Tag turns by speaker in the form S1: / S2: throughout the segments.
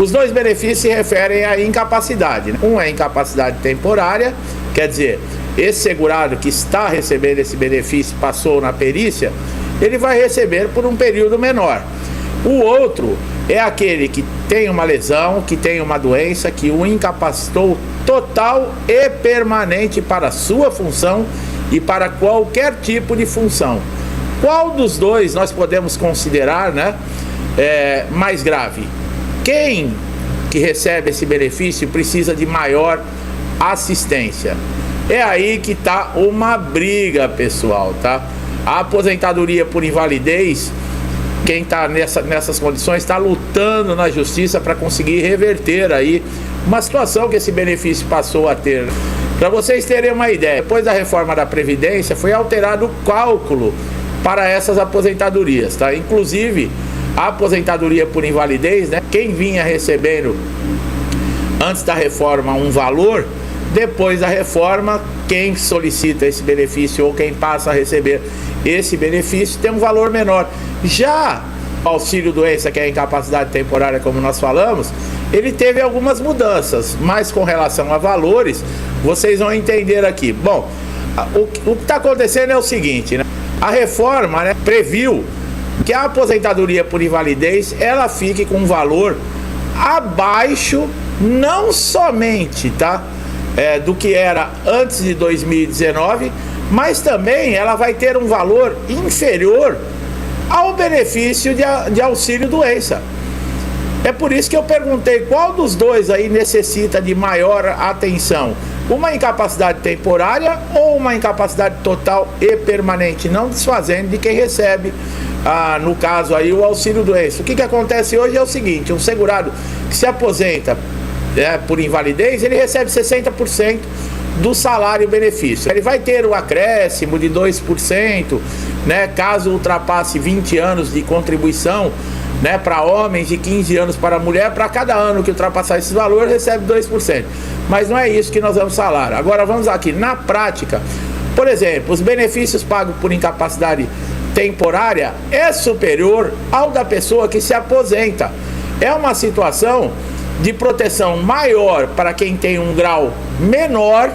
S1: Os dois benefícios se referem à incapacidade, né? Um é incapacidade temporária, quer dizer, esse segurado que está recebendo esse benefício, passou na perícia, ele vai receber por um período menor. O outro é aquele que tem uma lesão, que tem uma doença, que o incapacitou total e permanente para a sua função e para qualquer tipo de função. Qual dos dois nós podemos considerar, né, mais grave? Quem que recebe esse benefício precisa de maior assistência. É aí que está uma briga, pessoal, tá? A aposentadoria por invalidez, quem está nessas condições está lutando na justiça para conseguir reverter aí uma situação que esse benefício passou a ter. Para vocês terem uma ideia, depois da reforma da Previdência foi alterado o cálculo para essas aposentadorias, tá? Inclusive a aposentadoria por invalidez, né? Quem vinha recebendo antes da reforma um valor, depois da reforma, quem solicita esse benefício ou quem passa a receber esse benefício tem um valor menor. Já o auxílio doença, que é a incapacidade temporária, como nós falamos, ele teve algumas mudanças, mas com relação a valores, vocês vão entender aqui. Bom, o que está acontecendo é o seguinte, né? A reforma, né, previu que a aposentadoria por invalidez ela fique com um valor abaixo, não somente, tá, do que era antes de 2019, mas também ela vai ter um valor inferior ao benefício de auxílio doença. É por isso que eu perguntei qual dos dois aí necessita de maior atenção, uma incapacidade temporária ou uma incapacidade total e permanente, não desfazendo de quem recebe, no caso aí, o auxílio doença. O que acontece hoje é o seguinte: um segurado que se aposenta por invalidez, ele recebe 60% do salário benefício. Ele vai ter o acréscimo de 2%, né, caso ultrapasse 20 anos de contribuição, né, para homens e 15 anos para mulher. Para cada ano que ultrapassar esse valor, recebe 2%. Mas não é isso que nós vamos falar. Agora vamos aqui, na prática, por exemplo, os benefícios pagos por incapacidade temporária é superior ao da pessoa que se aposenta. É uma situação de proteção maior para quem tem um grau menor,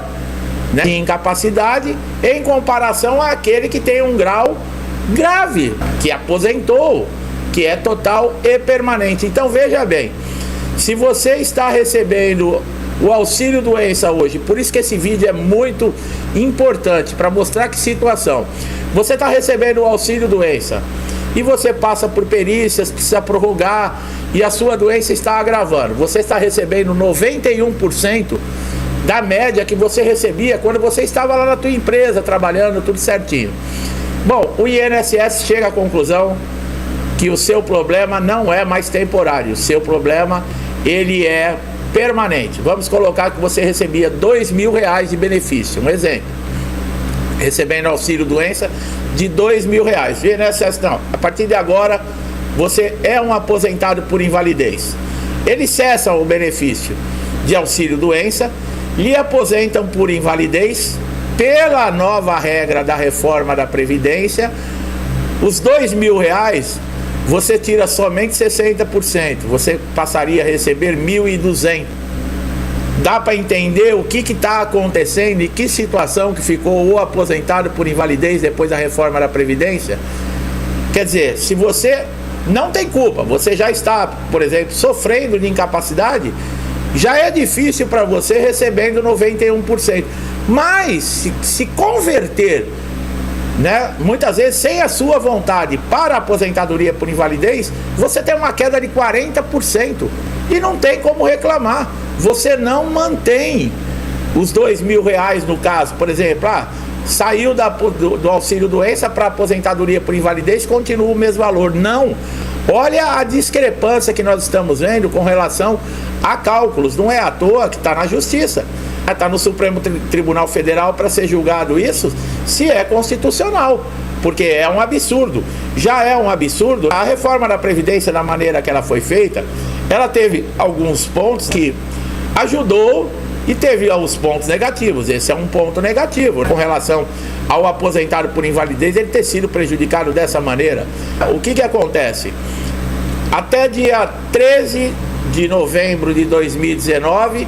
S1: né, de incapacidade, em comparação àquele que tem um grau grave, que aposentou, que é total e permanente. Então veja bem, se você está recebendo o auxílio doença hoje, por isso que esse vídeo é muito importante, para mostrar que situação. Você está recebendo o auxílio doença e você passa por perícias, precisa prorrogar e a sua doença está agravando. Você está recebendo 91% da média que você recebia quando você estava lá na tua empresa, trabalhando tudo certinho. Bom, o INSS chega à conclusão que o seu problema não é mais temporário, o seu problema, ele é permanente. Vamos colocar que você recebia R$2.000 de benefício, um exemplo, recebendo auxílio doença de R$2.000. O INSS não, a partir de agora você é um aposentado por invalidez. Eles cessam o benefício de auxílio doença, lhe aposentam por invalidez pela nova regra da reforma da Previdência. Os R$2.000 você tira somente 60%, você passaria a receber 1.200. Dá para entender o que está acontecendo e que situação que ficou o aposentado por invalidez depois da reforma da Previdência? Quer dizer, se você não tem culpa, você já está, por exemplo, sofrendo de incapacidade, já é difícil para você recebendo 91%. Mas se converter, né, muitas vezes sem a sua vontade, para a aposentadoria por invalidez, você tem uma queda de 40% e não tem como reclamar. Você não mantém os R$2.000 no caso, por exemplo, saiu do auxílio doença para aposentadoria por invalidez, continua o mesmo valor. Não. Olha a discrepância que nós estamos vendo com relação a cálculos. Não é à toa que está na justiça, está no Supremo Tribunal Federal para ser julgado isso, se é constitucional, porque é um absurdo. Já é um absurdo. A reforma da Previdência, da maneira que ela foi feita, ela teve alguns pontos que ajudou e teve os pontos negativos. Esse é um ponto negativo com relação ao aposentado por invalidez, ele ter sido prejudicado dessa maneira. O que acontece? Até dia 13 de novembro de 2019,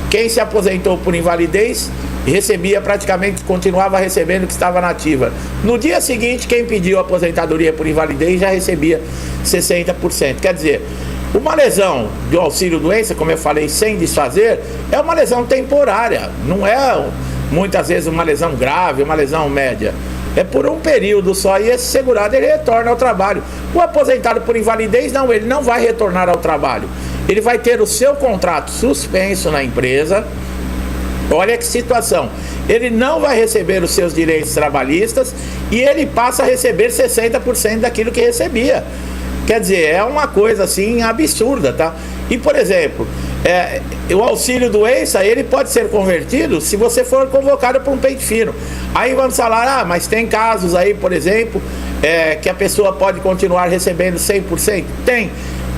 S1: quem se aposentou por invalidez recebia praticamente, continuava recebendo o que estava na ativa. No dia seguinte, quem pediu aposentadoria por invalidez já recebia 60%. Quer dizer, uma lesão de auxílio-doença, como eu falei, sem desfazer, é uma lesão temporária, não é muitas vezes uma lesão grave, uma lesão média. É por um período só e esse segurado ele retorna ao trabalho. O aposentado por invalidez, não, ele não vai retornar ao trabalho. Ele vai ter o seu contrato suspenso na empresa. Olha que situação. Ele não vai receber os seus direitos trabalhistas e ele passa a receber 60% daquilo que recebia. Quer dizer, é uma coisa assim absurda, tá? E, por exemplo, o auxílio-doença, ele pode ser convertido se você for convocado por um pente fino. Aí vamos falar, mas tem casos aí, por exemplo, que a pessoa pode continuar recebendo 100%? Tem.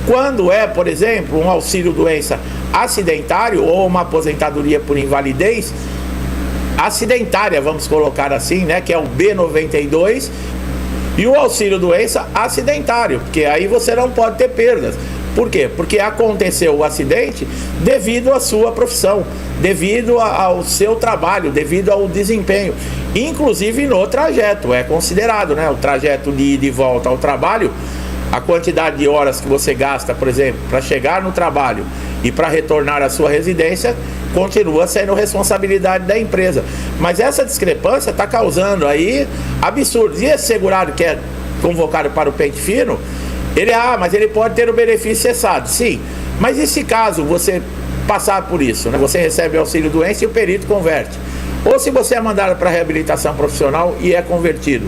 S1: Quando é, por exemplo, um auxílio-doença acidentário ou uma aposentadoria por invalidez acidentária, vamos colocar assim, né, que é o B92, e o auxílio-doença acidentário, porque aí você não pode ter perdas. Por quê? Porque aconteceu o acidente devido à sua profissão, devido ao seu trabalho, devido ao desempenho, inclusive no trajeto, é considerado, né, o trajeto de ida e volta ao trabalho. A quantidade de horas que você gasta, por exemplo, para chegar no trabalho e para retornar à sua residência, continua sendo responsabilidade da empresa. Mas essa discrepância está causando aí absurdos. E esse segurado que é convocado para o pente fino, mas ele pode ter o benefício cessado. Sim, mas e se caso você passar por isso, né? Você recebe auxílio-doença e o perito converte. Ou se você é mandado para reabilitação profissional e é convertido.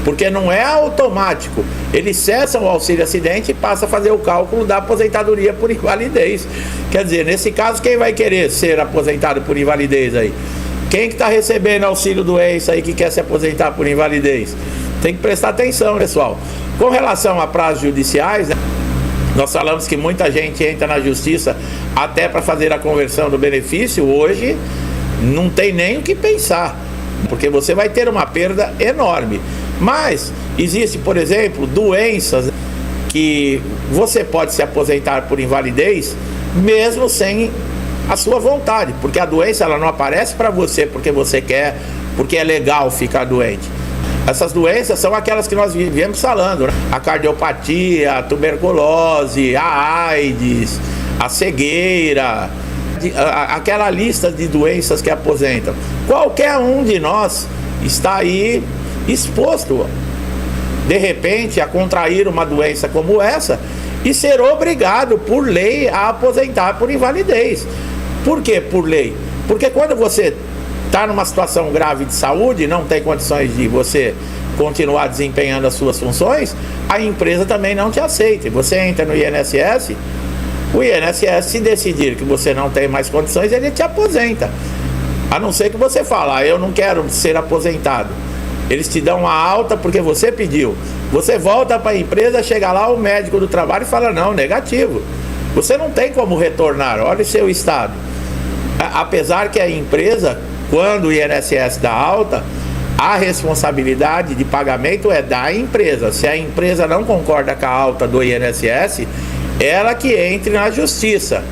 S1: Porque não é automático, ele cessa o auxílio-acidente e passa a fazer o cálculo da aposentadoria por invalidez. Quer dizer, nesse caso, quem vai querer ser aposentado por invalidez aí? Quem que está recebendo auxílio-doença aí que quer se aposentar por invalidez? Tem que prestar atenção, pessoal. Com relação a prazos judiciais, né, nós falamos que muita gente entra na justiça até para fazer a conversão do benefício. Hoje não tem nem o que pensar, porque você vai ter uma perda enorme. Mas existe, por exemplo, doenças que você pode se aposentar por invalidez mesmo sem a sua vontade, porque a doença ela não aparece para você porque você quer, porque é legal ficar doente. Essas doenças são aquelas que nós viemos falando, né? A cardiopatia, a tuberculose, a AIDS, a cegueira, aquela lista de doenças que aposentam. Qualquer um de nós está aí exposto, de repente, a contrair uma doença como essa e ser obrigado, por lei, a aposentar por invalidez. Por quê por lei? Porque quando você está numa situação grave de saúde, não tem condições de você continuar desempenhando as suas funções, a empresa também não te aceita. Você entra no INSS, o INSS, se decidir que você não tem mais condições, ele te aposenta. A não ser que você fale, eu não quero ser aposentado. Eles te dão uma alta porque você pediu. Você volta para a empresa, chega lá o médico do trabalho e fala, não, negativo. Você não tem como retornar, olha o seu estado. Apesar que a empresa, quando o INSS dá alta, a responsabilidade de pagamento é da empresa. Se a empresa não concorda com a alta do INSS, ela que entre na justiça,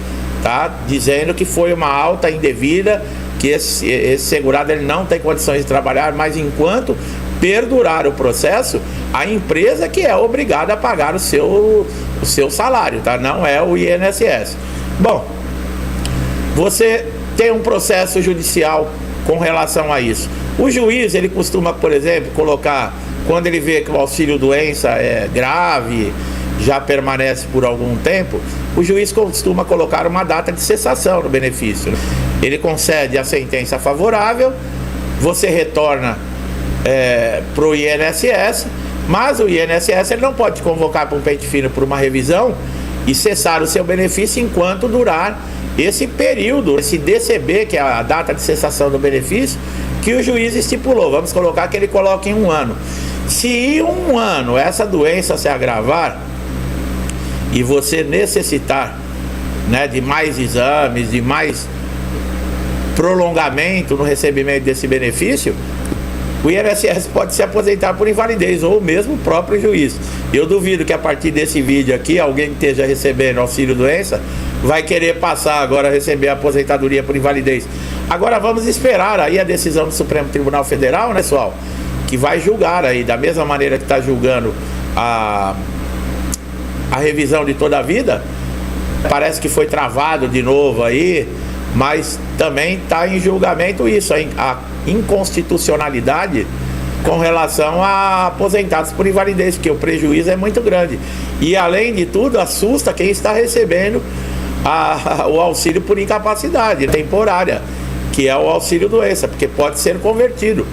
S1: tá? Dizendo que foi uma alta indevida, que esse segurado ele não tem condições de trabalhar, mas enquanto perdurar o processo, a empresa que é obrigada a pagar o seu salário, tá? Não é o INSS. Bom, você tem um processo judicial com relação a isso. O juiz, ele costuma, por exemplo, colocar, quando ele vê que o auxílio-doença é grave, já permanece por algum tempo, o juiz costuma colocar uma data de cessação no benefício. Ele concede a sentença favorável, você retorna para o INSS, mas o INSS ele não pode te convocar para um pente fino por uma revisão e cessar o seu benefício enquanto durar esse período, esse DCB, que é a data de cessação do benefício, que o juiz estipulou. Vamos colocar que ele coloque em 1 ano. Se em 1 ano essa doença se agravar e você necessitar, né, de mais exames, de mais prolongamento no recebimento desse benefício, o INSS pode se aposentar por invalidez, ou mesmo o próprio juiz. Eu duvido que a partir desse vídeo aqui, alguém que esteja recebendo auxílio-doença vai querer passar agora a receber a aposentadoria por invalidez. Agora vamos esperar aí a decisão do Supremo Tribunal Federal, né, pessoal? Que vai julgar aí, da mesma maneira que está julgando a revisão de toda a vida. Parece que foi travado de novo aí, mas também está em julgamento isso, a inconstitucionalidade com relação a aposentados por invalidez, porque o prejuízo é muito grande. E além de tudo, assusta quem está recebendo o auxílio por incapacidade temporária, que é o auxílio doença, porque pode ser convertido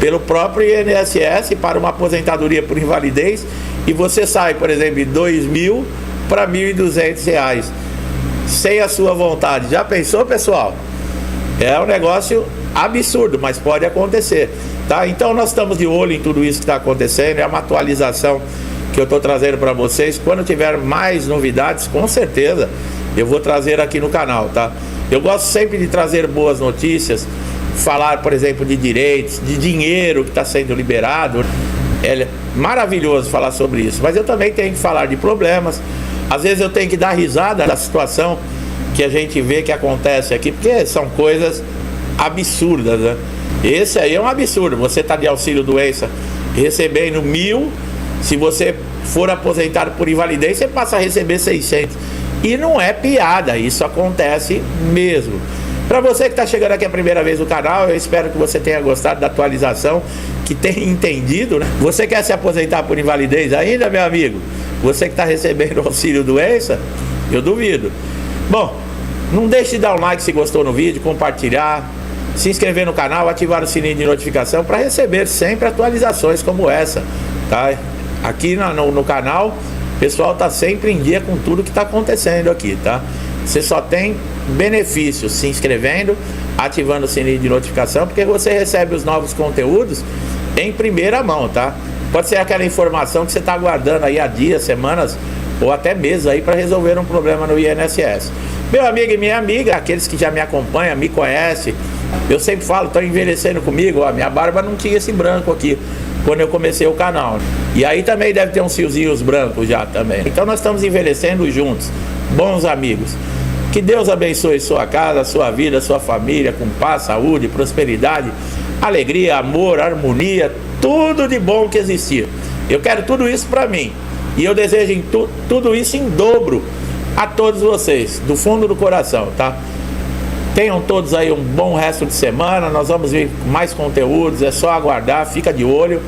S1: pelo próprio INSS para uma aposentadoria por invalidez, e você sai, por exemplo, de R$2.000 para R$1.200 sem a sua vontade. Já pensou, pessoal? É um negócio absurdo, mas pode acontecer, tá? Então nós estamos de olho em tudo isso que está acontecendo. É uma atualização que eu estou trazendo para vocês. Quando tiver mais novidades, com certeza eu vou trazer aqui no canal, tá? Eu gosto sempre de trazer boas notícias, falar, por exemplo, de direitos, de dinheiro que está sendo liberado. É maravilhoso falar sobre isso, mas eu também tenho que falar de problemas. Às vezes eu tenho que dar risada da situação que a gente vê que acontece aqui, porque são coisas absurdas, né? Esse aí é um absurdo. Você está de auxílio doença recebendo 1.000, se você for aposentado por invalidez, você passa a receber 600. E não é piada, isso acontece mesmo. Para você que está chegando aqui a primeira vez no canal, eu espero que você tenha gostado da atualização, que tenha entendido, né? Você quer se aposentar por invalidez ainda, meu amigo? Você que está recebendo auxílio doença? Eu duvido. Bom, não deixe de dar um like se gostou no vídeo, compartilhar, se inscrever no canal, ativar o sininho de notificação para receber sempre atualizações como essa, tá? Aqui no canal, o pessoal tá sempre em dia com tudo que está acontecendo aqui, tá? Você só tem benefícios se inscrevendo, ativando o sininho de notificação, porque você recebe os novos conteúdos em primeira mão, tá? Pode ser aquela informação que você está aguardando aí há dias, semanas ou até meses aí para resolver um problema no INSS. Meu amigo e minha amiga, aqueles que já me acompanham, me conhecem, eu sempre falo, estão envelhecendo comigo, ó, minha barba não tinha esse branco aqui quando eu comecei o canal. E aí também deve ter uns fiozinhos brancos já também. Então nós estamos envelhecendo juntos, bons amigos. Que Deus abençoe sua casa, sua vida, sua família, com paz, saúde, prosperidade, alegria, amor, harmonia, tudo de bom que existir. Eu quero tudo isso para mim. E eu desejo tudo isso em dobro a todos vocês, do fundo do coração, tá? Tenham todos aí um bom resto de semana. Nós vamos ver mais conteúdos, é só aguardar, fica de olho,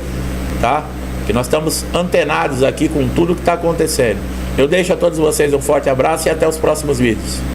S1: tá? Que nós estamos antenados aqui com tudo que está acontecendo. Eu deixo a todos vocês um forte abraço e até os próximos vídeos.